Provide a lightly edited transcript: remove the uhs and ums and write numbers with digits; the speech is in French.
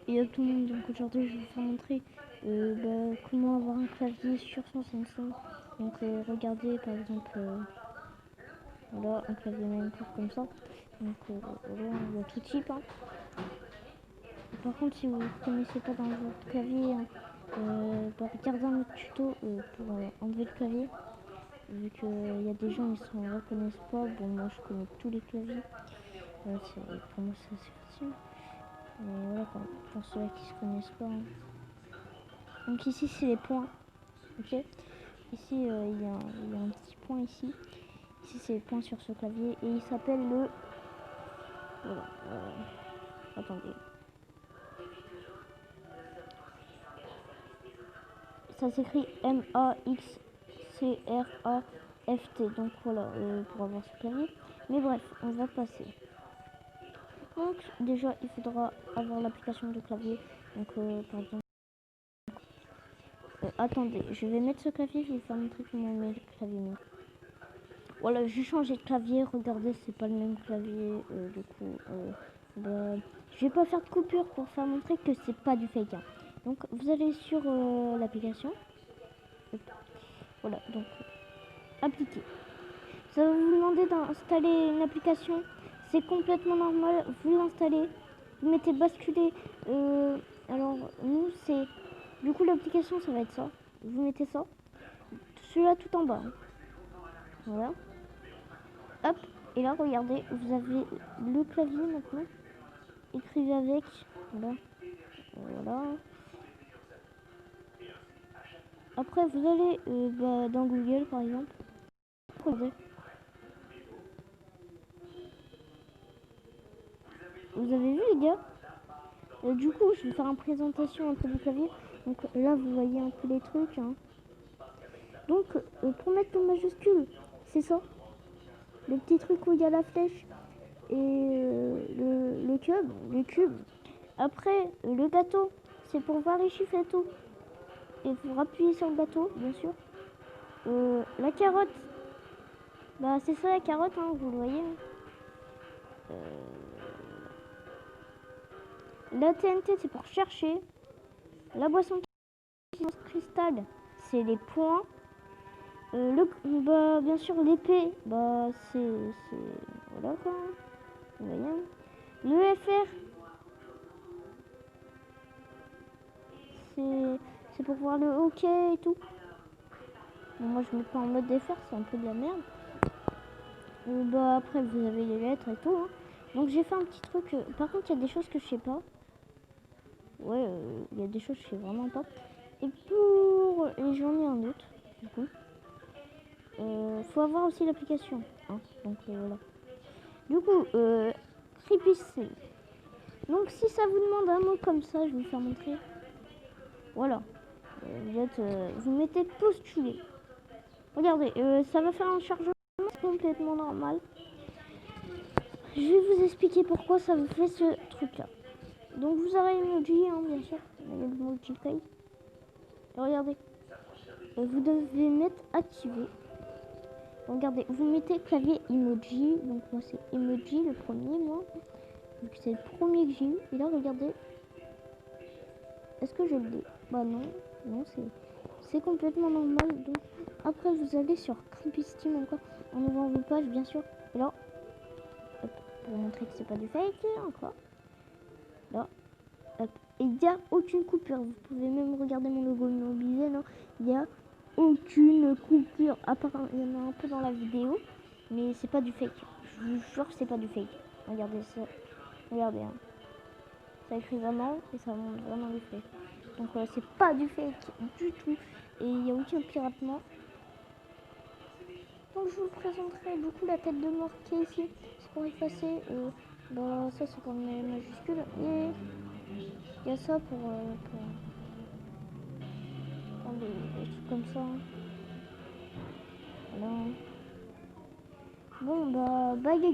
Et à tout le monde, donc aujourd'hui je vais vous montrer comment avoir un clavier sur son Samsung. Donc regardez par exemple, voilà un clavier Minecraft comme ça. Donc voilà, il y a tout type. Hein. Par contre si vous ne connaissez pas dans votre clavier, hein, regardez un autre tuto pour enlever le clavier. Vu qu'il y a des gens qui ne reconnaissent pas, bon moi je connais tous les claviers. Pour moi c'est assez facile. Mais voilà quoi, pour ceux qui se connaissent pas. Hein. Donc ici c'est les points, ok. Ici il y a un petit point ici. Ici c'est les points sur ce clavier et il s'appelle le... Voilà, attendez. Ça s'écrit M-A-X-C-R-A-F-T. Donc voilà, pour avoir ce clavier. Mais bref, on va passer. Donc déjà il faudra avoir l'application de clavier. Donc par exemple... attendez, je vais mettre ce clavier, je vais vous faire montrer comment on met le clavier. Voilà, j'ai changé de clavier, regardez, c'est pas le même clavier, du coup, je vais pas faire de coupure pour faire montrer que c'est pas du fake. Hein. Donc, vous allez sur l'application, voilà, donc, appliquer. Ça va vous demander d'installer une application, c'est complètement normal, vous l'installez, vous mettez basculer, alors, nous, c'est, du coup, l'application, ça va être ça, vous mettez ça, celui-là tout en bas, hein. Voilà. Hop, et là regardez, vous avez le clavier maintenant. Écrivez avec, voilà, voilà. Après vous allez dans Google par exemple. Regardez. Vous avez vu les gars, du coup je vais faire une présentation un peu du clavier. Donc là vous voyez un peu les trucs. Hein. Donc pour mettre le majuscule, c'est ça. Le petit truc où il y a la flèche et le cube. Après le gâteau, c'est pour voir les chiffres et tout. Et vous appuyez sur le gâteau, bien sûr. La carotte, bah c'est ça la carotte, hein, vous le voyez. La TNT, c'est pour chercher. La boisson cristal, c'est les points. Bien sûr, l'épée, bah c'est voilà quoi. Vous voyez. Le FR, c'est pour voir le hockey et tout. Bon, moi je mets pas en mode FR, c'est un peu de la merde. Après vous avez les lettres et tout. Hein. Donc j'ai fait un petit truc. Par contre il y a des choses que je sais pas. Ouais, il y a des choses que je sais vraiment pas. Et pour les journées en août, du coup, faut avoir aussi l'application. Hein. Donc voilà. Du coup, Creepy Save. Donc si ça vous demande un mot comme ça, je vais vous faire montrer. Voilà. Vous mettez postuler. Regardez, ça va faire un chargement complètement normal. Je vais vous expliquer pourquoi ça vous fait ce truc là. Donc vous avez emoji, hein, bien sûr. Il y a l'emoji taille. Regardez. Vous devez mettre activé. Regardez, vous mettez clavier emoji. Donc moi c'est emoji le premier, moi. Donc c'est le premier que j'ai eu. Et là regardez. Est-ce que je l'ai? Bah non. Non, c'est complètement normal. Donc après vous allez sur Creepy Steam encore. En ouvrant vos pages bien sûr. Et là. Hop, pour montrer que c'est pas du fake encore. Là. Hop. Et il n'y a aucune coupure. Vous pouvez même regarder mon logo immobilisé. Non, il y a aucune coupure. À part, il y en a un peu dans la vidéo, mais c'est pas du fake. Je vous jure que c'est pas du fake. Regardez ça. Regardez. Hein. Ça écrit vraiment et ça montre vraiment du fake. Donc c'est pas du fake du tout. Et il n'y a aucun piratement. Donc je vous présenterai du coup la tête de mort qui est ici. C'est pour effacer. Ça c'est pour les majuscules. Et il y a ça pour des trucs comme ça. Voilà. Bon, bye les